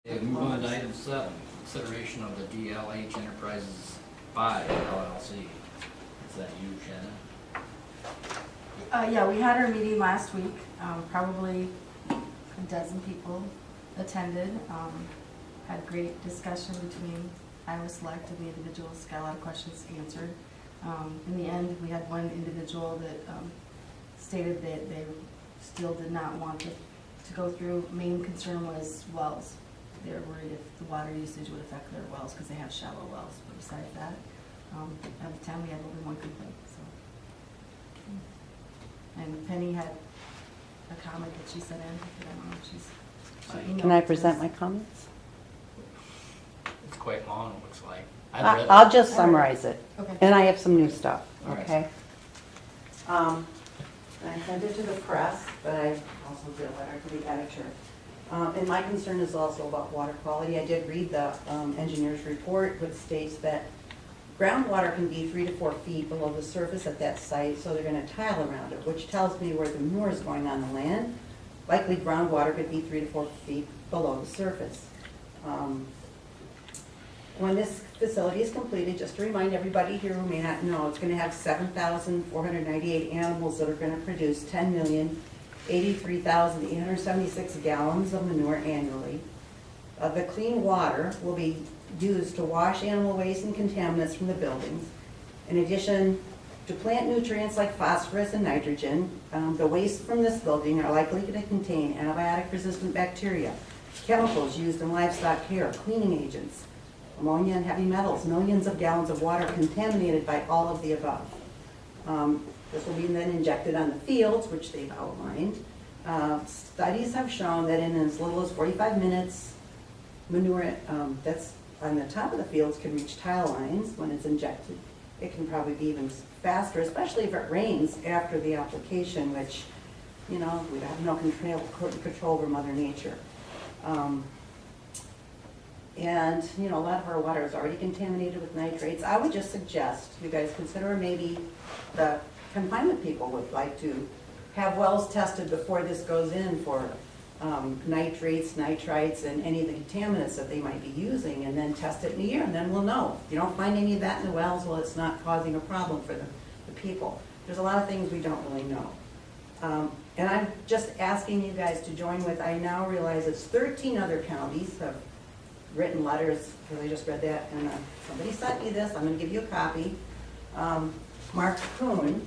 Okay, move on to item 7, consideration of the DLH Enterprises 5 LLC. Is that you, Shannon? Yeah, we had our meeting last week. Probably a dozen people attended. Had great discussion between Iowa Select and the individuals, got a lot of questions answered. In the end, we had one individual that stated that they still did not want to go through. Main concern was wells. They were worried if the water usage would affect their wells because they have shallow wells. But besides that, at the time we had only one complaint. So. And Penny had a comment that she sent in. I don't know if she's. Can I present my comments? It's quite long, it looks like. I'll just summarize it. Okay. And I have some new stuff, All right. okay? I sent it to the press, but I also did a letter to the editor. And my concern is also about water quality. I did read the engineer's report, which states that groundwater can be 3 to 4 feet below the surface at that site, so they're going to tile around it, which tells me where the manure is going on the land. Likely groundwater could be 3 to 4 feet below the surface. When this facility is completed, just to remind everybody here who may not know, it's going to have 7,498 animals that are going to produce 10,083,876 gallons of manure annually. The clean water will be used to wash animal waste and contaminants from the buildings. In addition to plant nutrients like phosphorus and nitrogen, the waste from this building are likely to contain antibiotic-resistant bacteria, chemicals used in livestock care, cleaning agents, ammonia and heavy metals, millions of gallons of water contaminated by all of the above. This will be then injected on the fields, which they've outlined. Studies have shown that in as little as 45 minutes, manure that's on the top of the fields can reach tile lines when it's injected. It can probably be even faster, especially if it rains after the application, which, you know, we have no control over Mother Nature. And, you know, a lot of our water is already contaminated with nitrates. I would just suggest you guys consider maybe the confinement people would like to have wells tested before this goes in for nitrates, nitrites, and any of the contaminants that they might be using, and then test it in a year, and then we'll know. If you don't find any of that in the wells, well, it's not causing a problem for the people. There's a lot of things we don't really know. And I'm just asking you guys to join with, I now realize it's 13 other counties have written letters, because I just read that, and somebody sent me this. I'm going to give you a copy. Mark Kuhn,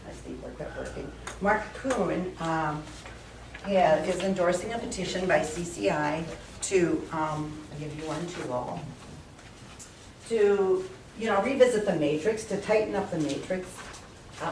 my stapler kept working. Mark Kuhn is endorsing a petition by CCI to, I'll give you one too, Lowell, to, you know, revisit the matrix, to tighten up the matrix.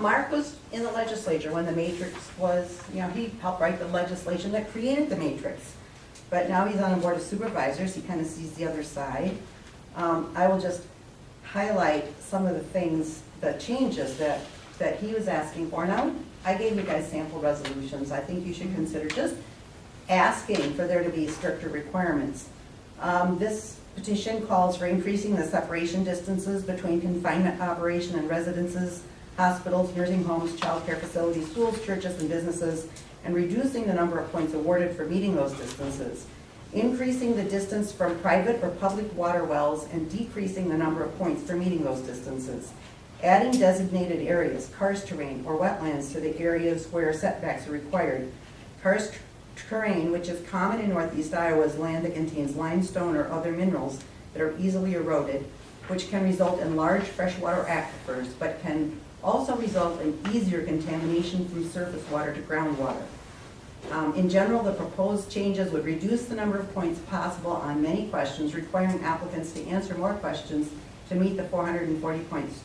Mark was in the legislature when the matrix was, you know, he helped write the legislation that created the matrix. But now he's on the Board of Supervisors, he kind of sees the other side. I will just highlight some of the things, the changes that he was asking for. Now, I gave you guys sample resolutions. I think you should consider just asking for there to be stricter requirements. This petition calls for increasing the separation distances between confinement operation and residences, hospitals, nursing homes, child care facilities, schools, churches, and businesses, and reducing the number of points awarded for meeting those distances, increasing the distance from private or public water wells, and decreasing the number of points for meeting those distances, adding designated areas, karst terrain, or wetlands to the areas where setbacks are required. Karst terrain, which is common in northeast Iowa, is land that contains limestone or other minerals that are easily eroded, which can result in large freshwater aquifers, but can also result in easier contamination from surface water to groundwater. In general, the proposed changes would reduce the number of points possible on many questions, requiring applicants to answer more questions to meet the 440 points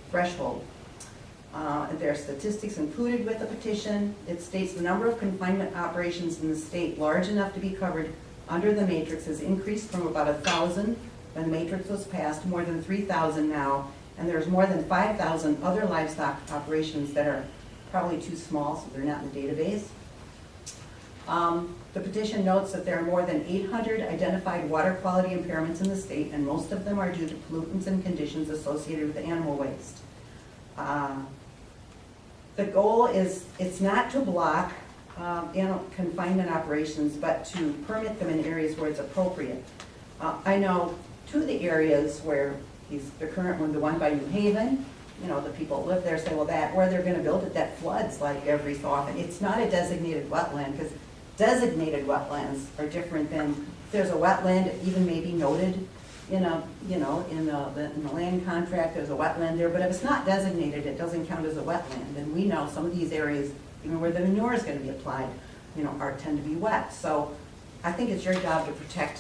threshold. There are statistics included with the petition. It states the number of confinement operations in the state large enough to be covered under the matrix has increased from about 1,000 when the matrix was passed to more than 3,000 now, and there's more than 5,000 other livestock operations that are probably too small, so they're not in the database. The petition notes that there are more than 800 identified water quality impairments in the state, and most of them are due to pollutants and conditions associated with animal waste. The goal is, it's not to block confinement operations, but to permit them in areas where it's appropriate. I know two of the areas where the current one, the one by New Haven, you know, the people that live there say, well, that, where they're gonna build it, that floods like every so often. It's not a designated wetland, because designated wetlands are different than, if there's a wetland, even maybe noted in a, you know, in the land contract, there's a wetland there, but if it's not designated, it doesn't count as a wetland. And we know some of these areas, even where the manure is gonna be applied, you know, tend to be wet. So I think it's your job to protect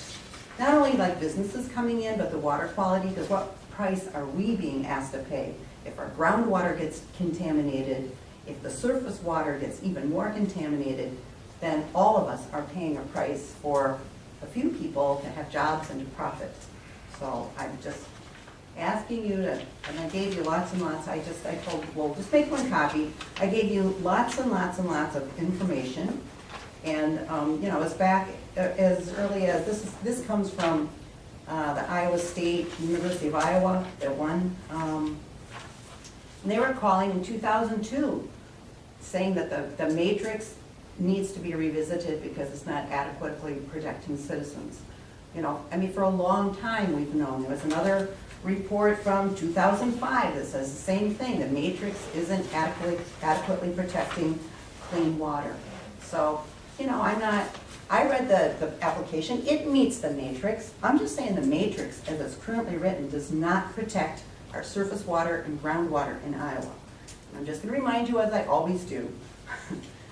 not only like businesses coming in, but the water quality, because what price are we being asked to pay? If our groundwater gets contaminated, if the surface water gets even more contaminated, then all of us are paying a price for a few people to have jobs and to profit. So I'm just asking you to, and I gave you lots and lots, I told, well, just make one copy. I gave you lots and lots and lots of information. And, you know, it's back as early as, this comes from the Iowa State, University of Iowa, that one. And they were calling in 2002, saying that the matrix needs to be revisited because it's not adequately protecting citizens. You know, I mean, for a long time we've known. There was another report from 2005 that says the same thing. The matrix isn't adequately protecting clean water. So, you know, I read the application. It meets the matrix. I'm just saying the matrix, as it's currently written, does not protect our surface water and groundwater in Iowa. And I'm just going to remind you, as I always do,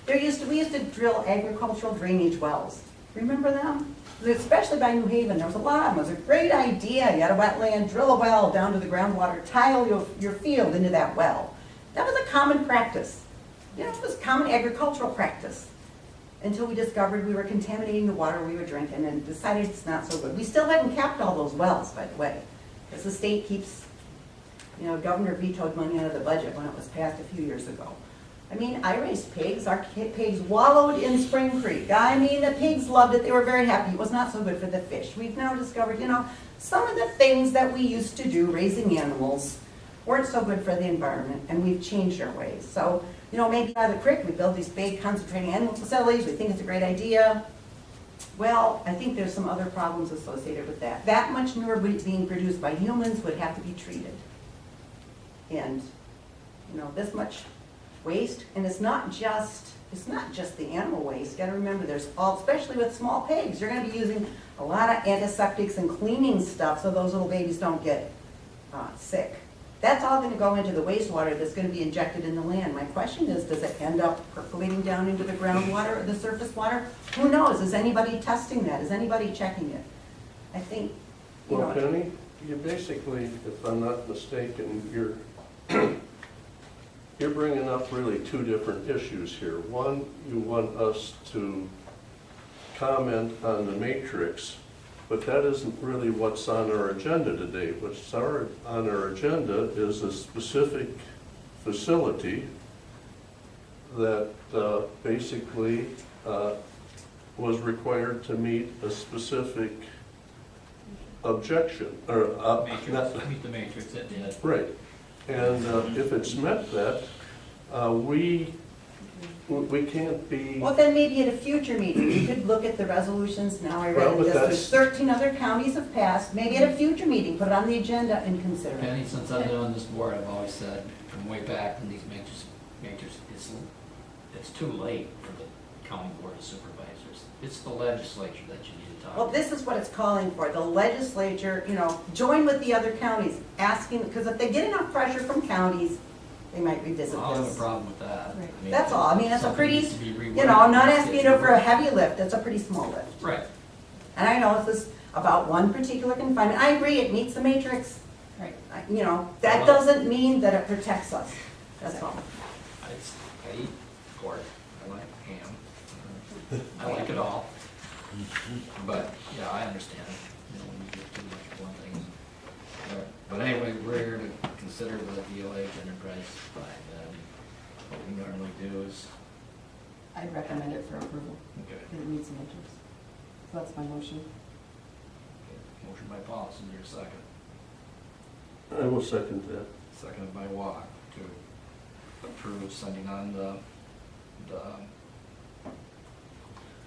we used to drill agricultural drainage wells. Remember them? Especially by New Haven, there was a lot of them. It was a great idea. You had a wetland, drill a well down to the groundwater, tile your field into that well. That was a common practice. You know, it was common agricultural practice until we discovered we were contaminating the water we were drinking and decided it's not so good. We still haven't capped all those wells, by the way, because the state keeps, you know, governor vetoed money out of the budget when it was passed a few years ago. I mean, I raised pigs. Our pigs wallowed in Spring Creek. I mean, the pigs loved it. They were very happy. It was not so good for the fish. We've now discovered, you know, some of the things that we used to do, raising animals, weren't so good for the environment, and we've changed our ways. So, you know, maybe by the creek, we build these big concentrating animal facilities. We think it's a great idea. Well, I think there's some other problems associated with that. That much manure being produced by humans would have to be treated. And, you know, this much waste, and it's not just the animal waste. You gotta remember, there's all, especially with small pigs, you're gonna be using a lot of antiseptics and cleaning stuff so those little babies don't get sick. That's all gonna go into the wastewater that's gonna be injected in the land. My question is, does it end up percolating down into the groundwater or the surface water? Who knows? Is anybody testing that? Is anybody checking it? I think, you Well, know. Penny, you basically, if I'm not mistaken, you're bringing up really two different issues here. One, you want us to comment on the matrix, but that isn't really what's on our agenda today. What's on our agenda is a specific facility that basically was required to meet a specific objection, or Meet the matrix, it did. right. And if it's met that, we can't be. Well, then maybe at a future meeting, you could look at the resolutions. Now I Well, read but this, that's- there's 13 other counties have passed. Maybe at a future meeting, put it on the agenda and consider Penny, it. since I've been on this board, I've always said, from way back, when these matrix, it's too late for the County Board of Supervisors. It's the legislature that you need to talk to. Well, this is what it's calling for. The legislature, you know, join with the other counties, asking, because if they get enough pressure from counties, they might revisit I don't have a this. problem with that. Right. I mean, That's all. I mean, it's a something pretty, needs to be you reworked. know, I'm not asking you It's for a heavy lift. It's a pretty small lift. Right. And I know this is about one particular confinement. I agree, it meets the matrix. Right. You know, that doesn't mean that it protects us. That's all. I eat pork, I like ham, I like it all. But, yeah, I understand, you know, when you get too much of one thing. But anyway, we're here to consider the DLH Enterprise 5. What we normally do is, I'd recommend it for approval, okay, because it meets the matrix. So that's my motion. motion by Paul, is there a second? I will second that. Seconded by Walk to approve sending on the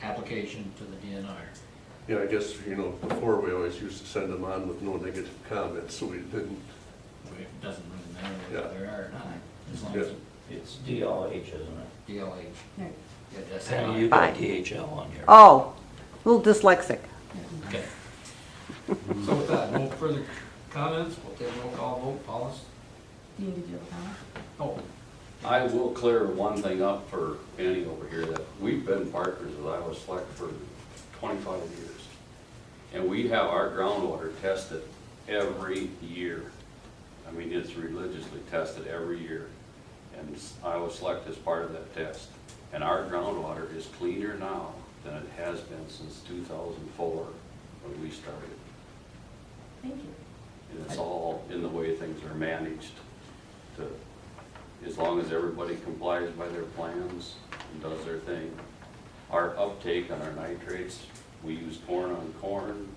application to the DNR. Yeah, I guess, before we always used to send them on with no negative comments, so we didn't. It doesn't really matter Yeah. whether there are or not, as long Yeah. as It's DLH, isn't it? DLH. Yeah. Yeah, that's And it. you got Fine. DHL on here. Oh, a little dyslexic. Okay. So with that, no further comments, we'll take a roll call vote. Paulus? Dean, did you have a comment? Oh, I will clear one thing up for Annie over here, that we've been partners with Iowa Select for 25 years. And we have our groundwater tested every year. I mean, it's religiously tested every year. And Iowa Select is part of that test. And our groundwater is cleaner now than it has been since 2004, when we started. Thank you. And it's all in the way things are managed, to, as long as everybody complies by their plans and does their thing. Our uptake on our nitrates, we use corn on corn.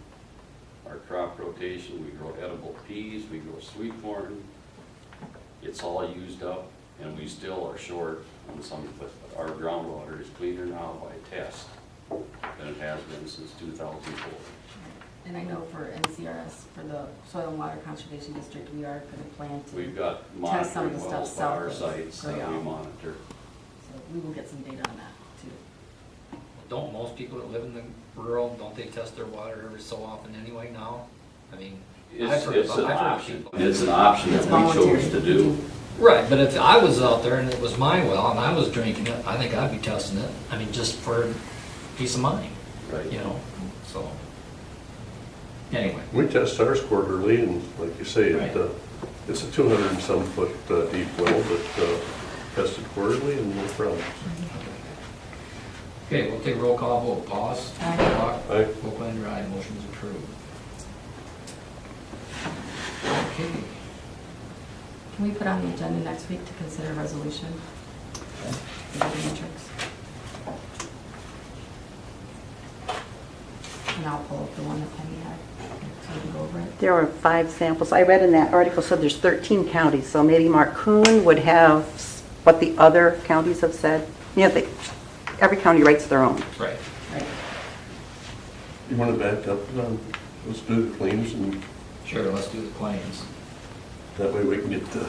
Our crop rotation, we grow edible peas, we grow sweet corn. It's all used up, and we still are short on some, but our groundwater is cleaner now by test than it has been since 2004. And I know for NCRS, for the Soil and Water Conservation District, we are going to plan to. We've got Test some of monitoring the stuff wells by south our of sites that we Grinnell. monitor. So we will get some data on that too. don't most people that live in the rural, don't they test their water every so often anyway now? I mean, I've heard It's an I've heard option. people. It's an option It's that we voluntary. chose to do. Right, but if I was out there and it was my well and I was drinking it, I think I'd be testing it. I mean, just for peace of mind, Right. you know, so. Anyway, We test ours quarterly, and like you say, Right. it's a 200 and some foot deep well, but tested quarterly and no problem. okay, we'll take a roll call vote. Pause. Aye. Block. Aye. Oakland Drive, motion is approved. Okay. Can we put on the agenda next week to consider resolution? For the matrix? And I'll pull up the one that Penny had, so we can go over it. There were 5 samples. I read in that article said there's 13 counties, so maybe Mark Kuhn would have what the other counties have said. You know, every county writes their own. Right. Right. You want to back up? Let's do the claims, and Sure, let's do the claims. that way we can get the...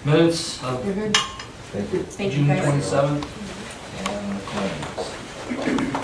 Minutes of You're good? Thank you. Thank you, June guys. 27th and the claims.